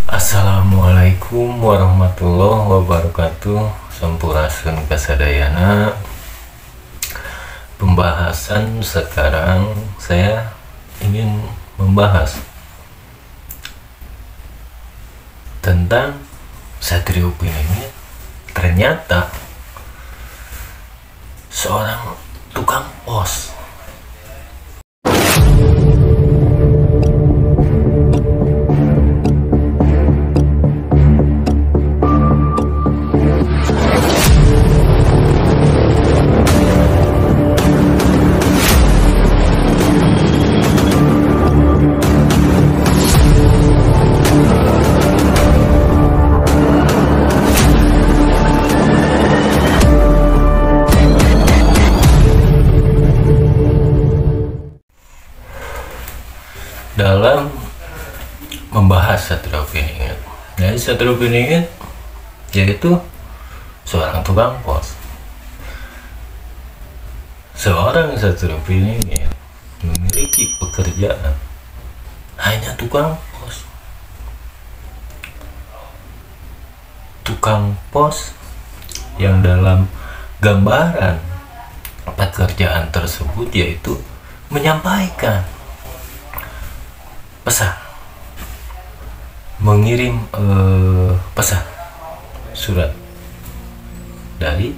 Assalamualaikum warahmatullahi wabarakatuh. Sampurasun kasadayana. Pembahasan sekarang saya ingin membahas tentang Satrio Piningit ternyata seorang tukang pos. Dalam membahas Satrio Piningit, jadi Satrio Piningit yaitu seorang tukang pos. Seorang Satrio Piningit memiliki pekerjaan hanya tukang pos. Tukang pos yang dalam gambaran pekerjaan tersebut yaitu menyampaikan pesan, mengirim pesan surat dari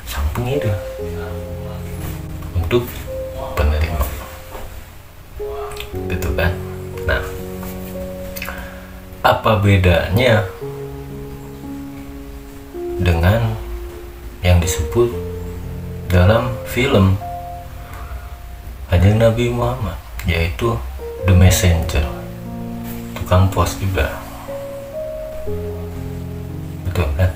sang pengirim untuk penerima, gitu kan. Nah, apa bedanya dengan yang disebut dalam film Kanjeng Nabi Muhammad, yaitu The Messenger, tukang pos juga, betul kan?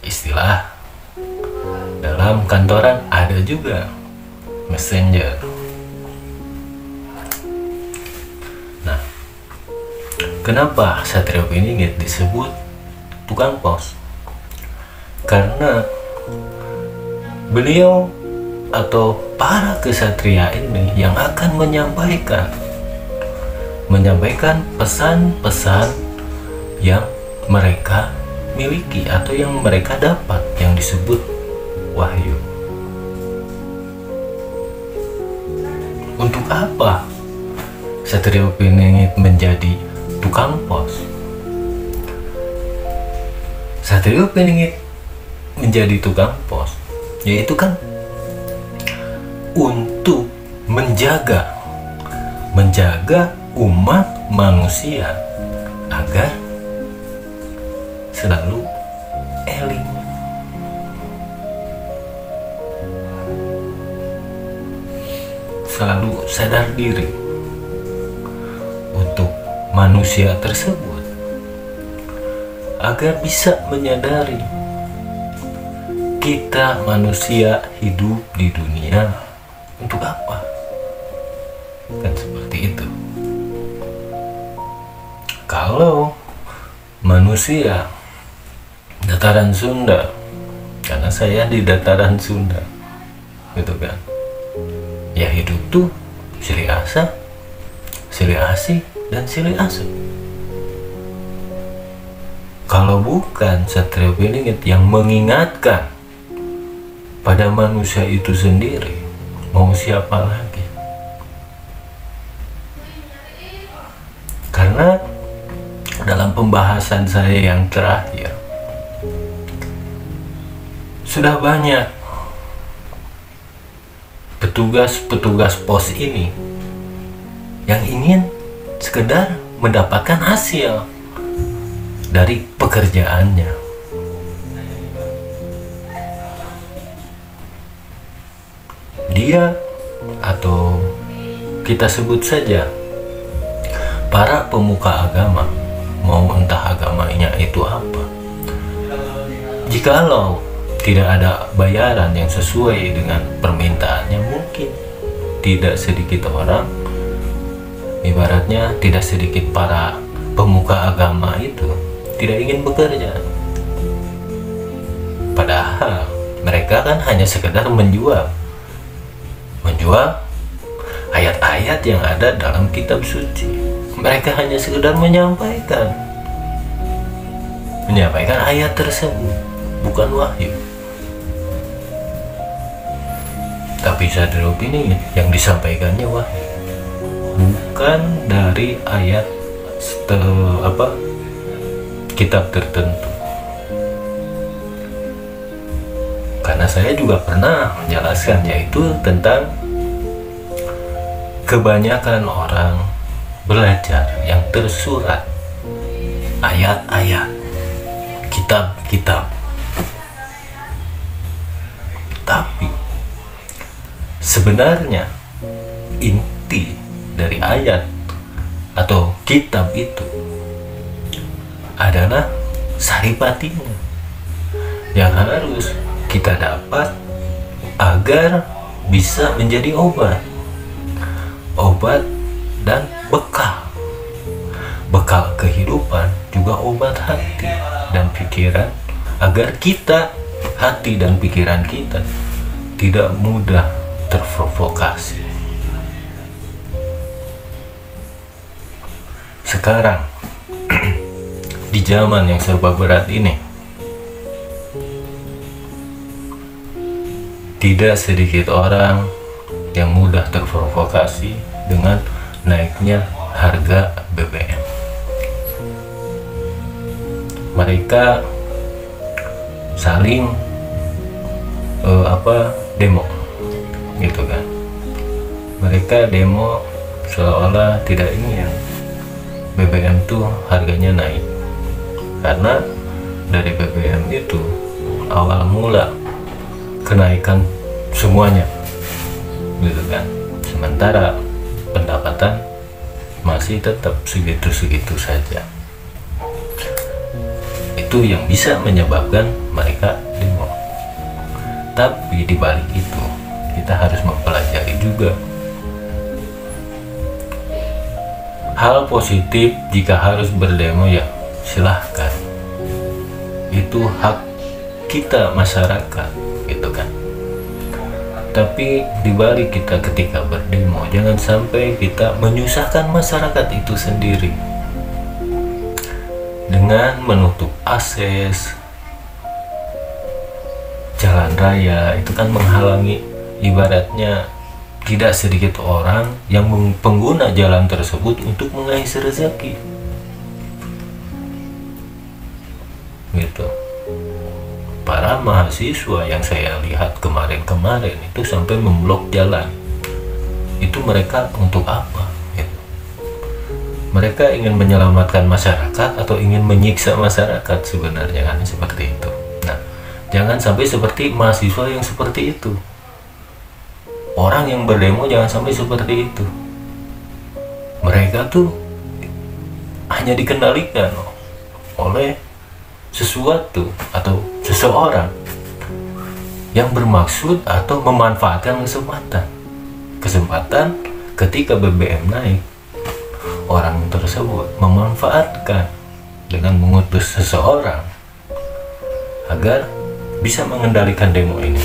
Istilah dalam kantoran ada juga messenger. Nah, kenapa Satrio Piningit disebut tukang pos? Karena beliau atau para kesatria ini yang akan menyampaikan pesan-pesan yang mereka miliki atau yang mereka dapat, yang disebut wahyu. Untuk apa Satrio Piningit menjadi tukang pos? Satrio Piningit menjadi tukang pos yaitu kan untuk menjaga umat manusia agar selalu eling, selalu sadar diri untuk manusia tersebut, agar bisa menyadari kita manusia hidup di dunia untuk apa? Kan seperti itu. Kalau manusia dataran Sunda, karena saya di dataran Sunda, gitu kan, ya hidup tuh silih asa, silih asih, dan silih asem. Kalau bukan Satrio Piningit yang mengingatkan pada manusia itu sendiri, mau siapa lagi? Karena dalam pembahasan saya yang terakhir, sudah banyak petugas-petugas pos ini yang ingin sekedar mendapatkan hasil dari pekerjaannya. Dia, atau kita sebut saja para pemuka agama, mau entah agamanya itu apa, jikalau tidak ada bayaran yang sesuai dengan permintaannya, mungkin tidak sedikit orang, ibaratnya tidak sedikit para pemuka agama itu tidak ingin bekerja. Padahal mereka kan hanya sekedar menjual ayat-ayat yang ada dalam kitab suci. Mereka hanya sekedar menyampaikan ayat tersebut, bukan wahyu. Tapi saya beropini yang disampaikannya wahyu, bukan dari ayat kitab tertentu. Karena saya juga pernah menjelaskan, yaitu tentang kebanyakan orang belajar yang tersurat ayat-ayat, kitab-kitab, tapi sebenarnya inti dari ayat atau kitab itu adalah saripatinya yang harus kita dapat agar bisa menjadi obat dan bekal kehidupan, juga obat hati dan pikiran, agar hati dan pikiran kita tidak mudah terprovokasi. Sekarang di zaman yang serba berat ini, tidak sedikit orang yang mudah terprovokasi dengan naiknya harga BBM. Mereka saling demo gitu kan. Mereka demo seolah tidak ingin BBM tuh harganya naik, karena dari BBM itu awal mula kenaikan semuanya gitu kan, sementara pendapatan masih tetap segitu-segitu saja. Itu yang bisa menyebabkan mereka demo. Tapi di balik itu kita harus mempelajari juga hal positif. Jika harus berdemo, ya silahkan, itu hak kita masyarakat gitu kan. Tapi dibalik kita ketika berdemo, jangan sampai kita menyusahkan masyarakat itu sendiri dengan menutup akses jalan raya. Itu kan menghalangi, ibaratnya tidak sedikit orang yang pengguna jalan tersebut untuk mengais rezeki gitu. Para mahasiswa yang saya lihat kemarin itu sampai memblok jalan. Itu mereka untuk apa gitu? Mereka ingin menyelamatkan masyarakat atau ingin menyiksa masyarakat sebenarnya, kan seperti itu. Nah, jangan sampai seperti mahasiswa yang seperti itu. Orang yang berdemo jangan sampai seperti itu. Mereka tuh hanya dikendalikan oleh sesuatu atau seseorang yang bermaksud atau memanfaatkan kesempatan ketika BBM naik. Orang tersebut memanfaatkan dengan mengutus seseorang agar bisa mengendalikan demo ini.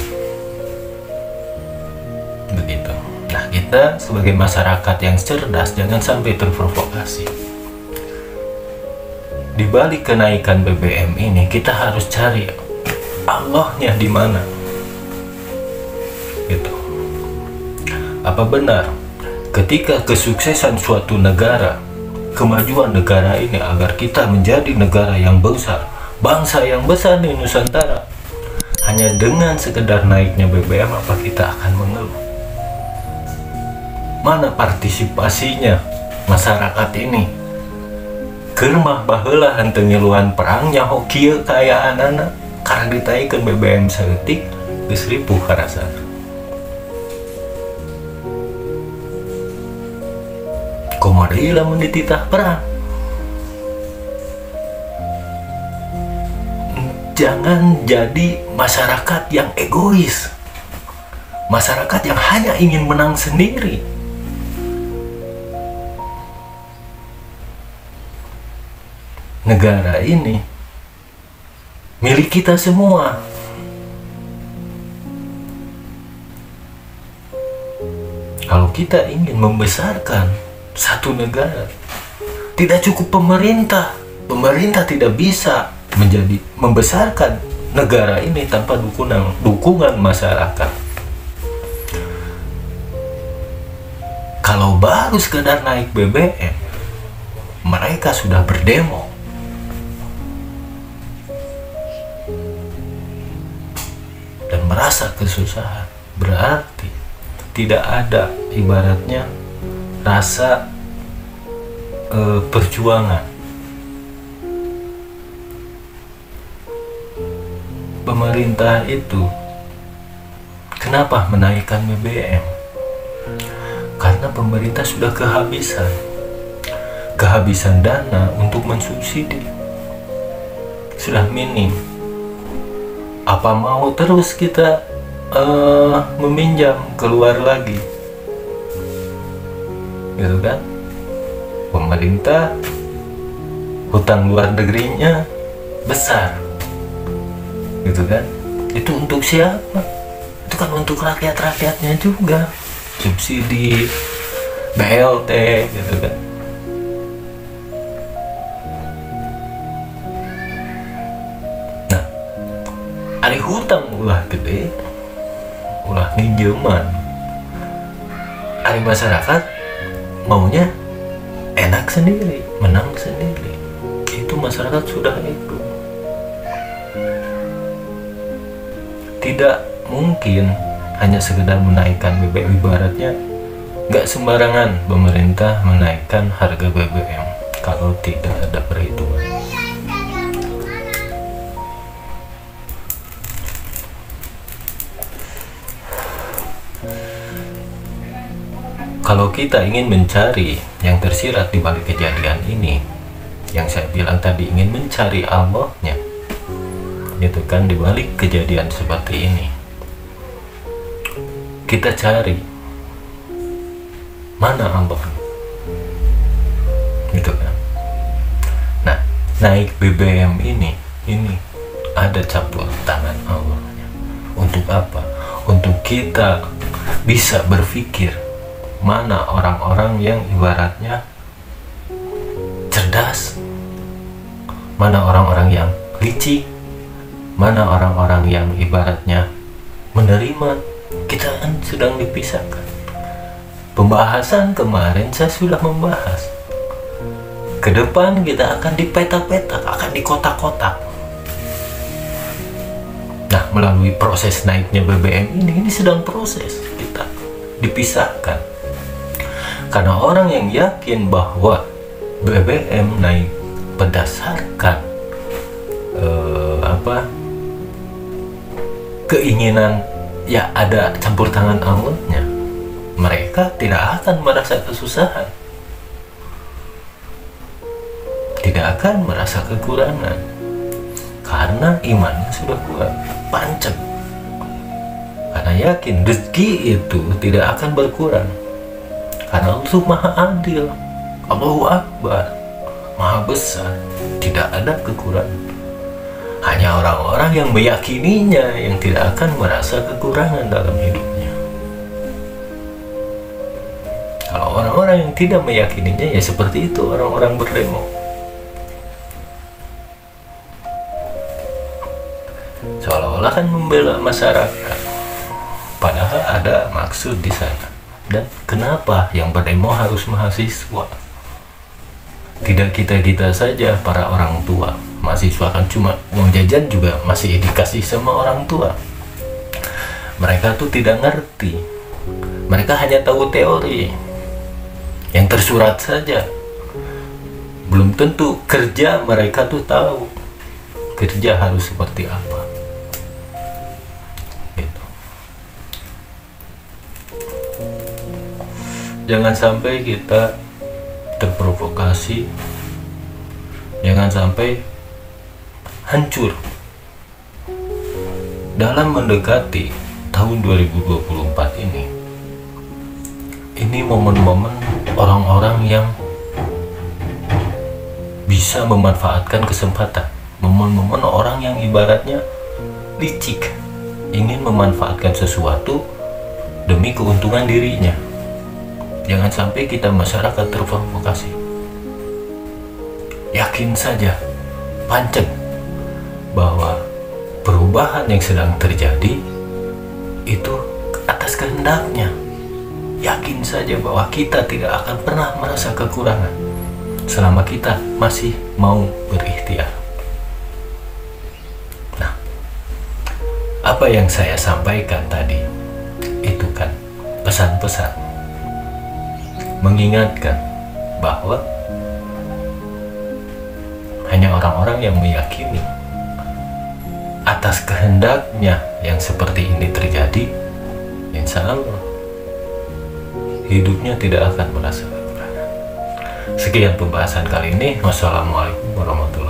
Begitu. Nah, kita sebagai masyarakat yang cerdas jangan sampai terprovokasi. Di balik kenaikan BBM ini, kita harus cari Allahnya di mana. Gitu. Apa benar ketika kesuksesan suatu negara, kemajuan negara ini agar kita menjadi negara yang besar, bangsa yang besar di Nusantara, hanya dengan sekedar naiknya BBM, apa kita akan mengeluh? Mana partisipasinya masyarakat ini? Kermah baheula henteu ngiluan perangnya hokieu kaya anak karena ditaikeun BBM saeutik geus ripuh karasana. Kumaha deui lamun dititah perang? Jangan jadi masyarakat yang egois, masyarakat yang hanya ingin menang sendiri. Negara ini milik kita semua. Kalau kita ingin membesarkan satu negara, Tidak cukup pemerintah. Pemerintah tidak bisa membesarkan negara ini tanpa dukungan masyarakat. Kalau baru sekedar naik BBM, mereka sudah berdemo. Dan merasa kesusahan. Berarti tidak ada ibaratnya rasa perjuangan. Pemerintah itu kenapa menaikkan BBM? Karena pemerintah sudah kehabisan dana untuk mensubsidi, sudah minim. Apa mau terus kita meminjam keluar lagi, gitu kan? Pemerintah hutang luar negerinya besar, gitu kan? Itu untuk siapa? Itu kan untuk rakyatnya juga, subsidi BLT, gitu kan? Nah, ada hutang ulah gede, ulah pinjaman, ada masyarakat maunya enak sendiri, menang sendiri. Itu masyarakat sudah itu. Tidak mungkin hanya sekedar menaikkan BBM. Ibaratnya nggak sembarangan pemerintah menaikkan harga BBM kalau tidak ada perhitungan. Kalau kita ingin mencari yang tersirat di balik kejadian ini, yang saya bilang tadi, ingin mencari Allahnya, gitu kan, di balik kejadian seperti ini, kita cari mana Allah, gitu kan. Nah, naik BBM ini ada campur tangan Allahnya. Untuk apa? Untuk kita bisa berpikir mana orang-orang yang ibaratnya cerdas, mana orang-orang yang licik, mana orang-orang yang ibaratnya menerima. Kita kan sedang dipisahkan. Pembahasan kemarin saya sudah membahas, ke depan kita akan dipeta-peta, akan dikotak-kotak. Nah, melalui proses naiknya BBM ini sedang proses kita dipisahkan. Karena orang yang yakin bahwa BBM naik berdasarkan keinginan, ya ada campur tangan Allahnya, mereka tidak akan merasa kesusahan, tidak akan merasa kekurangan, karena imannya sudah kuat, pancep. Karena yakin rezeki itu tidak akan berkurang, karena Allah Maha Adil, Allahu Akbar, Maha Besar, tidak ada kekurangan. Hanya orang-orang yang meyakininya yang tidak akan merasa kekurangan dalam hidupnya. Kalau orang-orang yang tidak meyakininya, ya seperti itu orang-orang berdemo. Seolah-olah kan membela masyarakat, padahal ada maksud di sana. Dan kenapa yang berdemo harus mahasiswa? Tidak kita-kita saja, para orang tua. Mahasiswa kan cuma uang jajan juga masih dikasih sama orang tua. Mereka tuh tidak ngerti. Mereka hanya tahu teori yang tersurat saja. Belum tentu kerja mereka tuh tahu kerja harus seperti apa. Gitu. Jangan sampai kita terprovokasi, jangan sampai hancur dalam mendekati tahun 2024 ini. Ini momen-momen orang-orang yang bisa memanfaatkan kesempatan, momen-momen orang yang ibaratnya licik, ingin memanfaatkan sesuatu demi keuntungan dirinya. Jangan sampai kita masyarakat terprovokasi. yakin saja, pancen, bahwa perubahan yang sedang terjadi itu atas kehendaknya. Yakin saja bahwa kita tidak akan pernah merasa kekurangan selama kita masih mau berikhtiar. Nah, apa yang saya sampaikan tadi itu kan pesan-pesan mengingatkan bahwa hanya orang-orang yang meyakini atas kehendaknya yang seperti ini terjadi, insya Allah hidupnya tidak akan merasa kekurangan. Sekian pembahasan kali ini. Wassalamualaikum warahmatullahi wabarakatuh.